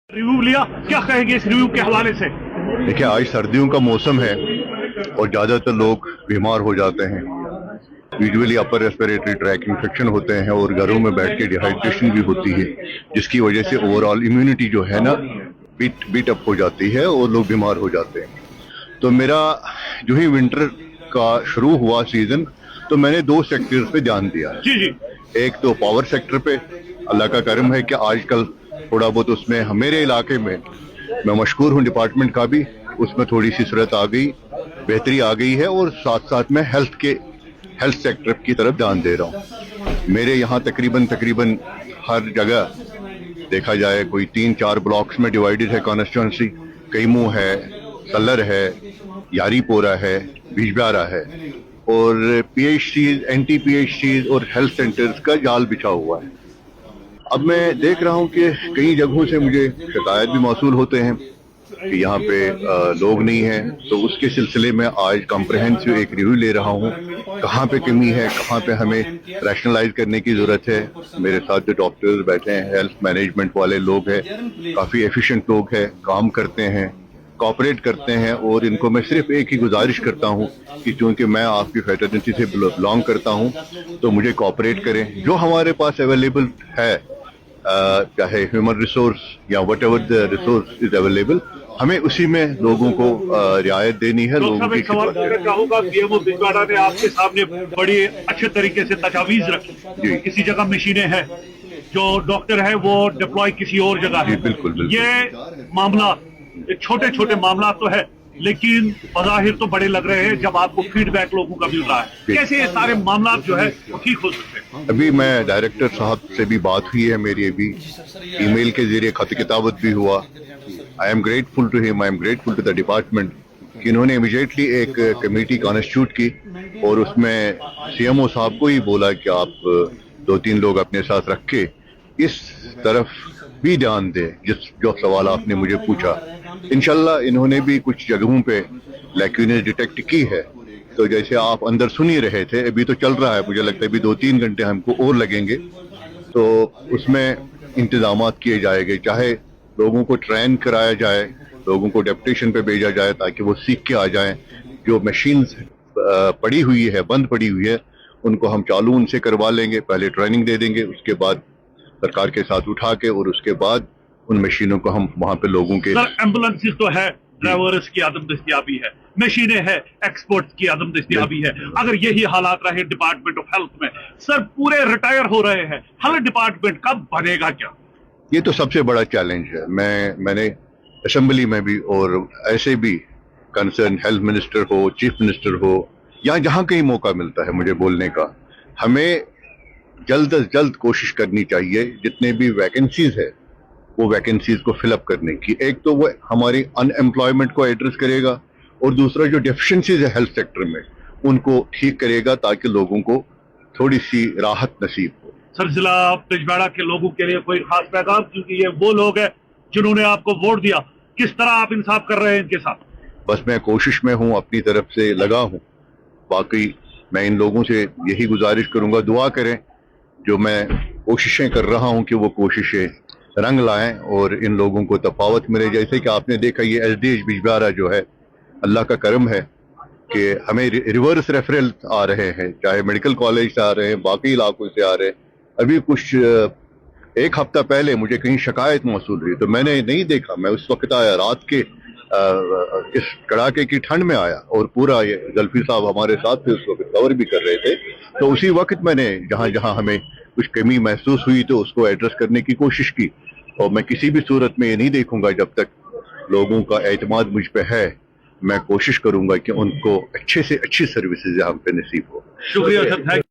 Review लिया, क्या कहेंगे इस रिव्यू के हवाले से? देखिए, आज सर्दियों का मौसम है और ज़्यादातर लोग बीमार हो जाते हैं। Usually upper respiratory tract infection होते हैं और घरों में बैठ के डिहाइड्रेशन भी होती है, जिसकी वजह से ओवरऑल इम्यूनिटी जो है ना बीट अप हो जाती है और लोग बीमार हो जाते हैं। तो मेरा जो ही विंटर का शुरू हुआ सीजन, तो मैंने दो सेक्टर्स पे ध्यान दिया। जी जी। एक तो पावर सेक्टर पे, अल्लाह का करम है कि आजकल थोड़ा बहुत उसमें मेरे इलाके में, मैं मशहूर हूँ डिपार्टमेंट का भी, उसमें थोड़ी सी सूरत आ गई, बेहतरी आ गई है और साथ साथ मैं हेल्थ सेक्टर की तरफ ध्यान दे रहा हूँ। मेरे यहाँ तकरीबन हर जगह देखा जाए कोई 3-4 ब्लॉक्स में डिवाइडेड है कॉन्स्टिट्यूंसी। कैमू है, सल्लर है, यारीपोरा है, बिजबियारा है और पीएचसीज, एंटी पीएचसीज और हेल्थ सेंटर्स का जाल बिछा हुआ है। अब मैं देख रहा हूँ कि कई जगहों से मुझे शिकायत भी मौसूल होते हैं कि यहाँ पे लोग नहीं हैं, तो उसके सिलसिले में आज कॉम्प्रहेंसिव एक रिव्यू ले रहा हूँ, कहाँ पे कमी है, कहाँ पे हमें रैशनलाइज करने की ज़रूरत है। मेरे साथ जो डॉक्टर्स बैठे हैं, हेल्थ मैनेजमेंट वाले लोग हैं, काफ़ी एफिशिएंट लोग हैं, काम करते हैं, कोऑपरेट करते हैं और इनको मैं सिर्फ एक ही गुजारिश करता हूँ कि चूँकि मैं आपकी फ्रेटर्निटी से बिलोंग करता हूँ, तो मुझे कोऑपरेट करें। जो हमारे पास अवेलेबल है, चाहे ह्यूमन रिसोर्स या what ever the resource is available, हमें उसी में लोगों को रियायत देनी है। लोगों की सवाल करना चाहूंगा, पीएमओ बिजवाड़ा ने आपके सामने बड़ी अच्छे तरीके से तजावीज रखी। किसी जगह मशीनें हैं, जो डॉक्टर है वो डिप्लॉय किसी और जगह है। बिल्कुल। ये मामला छोटे छोटे मामला तो है, लेकिन बज़ाहिर तो बड़े लग रहे हैं जब आपको फीडबैक लोगों का मिल रहा है। कैसे ये सारे मामला जो है वो ठीक हो सकते हैं? अभी मैं डायरेक्टर साहब से भी बात हुई है मेरी, अभी ईमेल के जरिए खत किताबत भी हुआ। I am grateful to him, I am grateful to the department कि इन्होंने इमीडिएटली एक कमेटी कॉन्स्टिट्यूट की और उसमें सीएमओ साहब को ही बोला कि आप 2-3 लोग अपने साथ रख के इस तरफ भी ध्यान दें जो सवाल आपने मुझे पूछा। इंशाल्लाह इन्होंने भी कुछ जगहों पे लैक्यूनेस डिटेक्ट की है। तो जैसे आप अंदर सुन ही रहे थे, अभी तो चल रहा है, मुझे लगता है अभी 2-3 घंटे हमको और लगेंगे, तो उसमें इंतजामात किए जाएंगे। चाहे लोगों को ट्रेन कराया जाए, लोगों को डेप्यूटेशन पे भेजा जाए ताकि वो सीख के आ जाएं। जो मशीन्स पड़ी हुई है, बंद पड़ी हुई है, उनको हम चालू उनसे करवा लेंगे, पहले ट्रेनिंग दे देंगे, उसके बाद सरकार के साथ उठा के और उसके बाद उन मशीनों को हम वहाँ पे लोगों के। सर, एम्बुलेंसेस तो है, ड्राइवर्स की आदम दस्तियाबी है, मशीनें है, एक्सपोर्ट की आदम दस्तियाबी है। अगर यही हालात रहे डिपार्टमेंट ऑफ हेल्थ में, सर पूरे रिटायर हो रहे हैं, हेल्थ डिपार्टमेंट कब बनेगा क्या? ये तो सबसे बड़ा चैलेंज है। मैंने असेंबली में भी और ऐसे भी कंसर्न हेल्थ मिनिस्टर हो, चीफ मिनिस्टर हो, या जहाँ कहीं मौका मिलता है मुझे बोलने का, हमें जल्द अज जल्द कोशिश करनी चाहिए जितने भी वैकेंसीज है वो वैकेंसीज को फिलअप करने की। एक तो वो हमारी अनएम्प्लॉयमेंट को एड्रेस करेगा और दूसरा जो डेफिशिएंसीज है हेल्थ सेक्टर में उनको ठीक करेगा ताकि लोगों को थोड़ी सी राहत नसीब हो। सर, जिला बिजवाड़ा के लोगों के लिए कोई खास पैगाम, क्योंकि ये वो लोग हैं जिन्होंने आपको वोट दिया, किस तरह आप इंसाफ कर रहे हैं इनके साथ? बस मैं कोशिश में हूँ, अपनी तरफ से लगा हूँ। बाकी मैं इन लोगों से यही गुजारिश करूंगा, दुआ करें जो मैं कोशिशें कर रहा हूँ कि वो कोशिशें रंग लाएं और इन लोगों को तफावत मिले। जैसे कि आपने देखा ये एसडीएच बिजबियारा जो है, अल्लाह का करम है कि हमें रिवर्स रेफरल आ रहे हैं, चाहे मेडिकल कॉलेज से आ रहे हैं, बाकी इलाकों से आ रहे हैं। अभी कुछ एक हफ्ता पहले मुझे कहीं शिकायत मौसूल हुई, तो मैंने नहीं देखा, मैं उस वक्त आया, रात के इस कड़ाके की ठंड में आया और पूरा ये जल्फी साहब हमारे साथ थे, उस वक्त कवर भी कर रहे थे। तो उसी वक्त मैंने जहाँ जहाँ हमें कुछ कमी महसूस हुई तो उसको एड्रेस करने की कोशिश की। और मैं किसी भी सूरत में ये नहीं देखूंगा, जब तक लोगों का एतमाद मुझ पे है, मैं कोशिश करूंगा कि उनको अच्छे से अच्छी सर्विसेज यहाँ पे नसीब हो। शुक्रिया सर।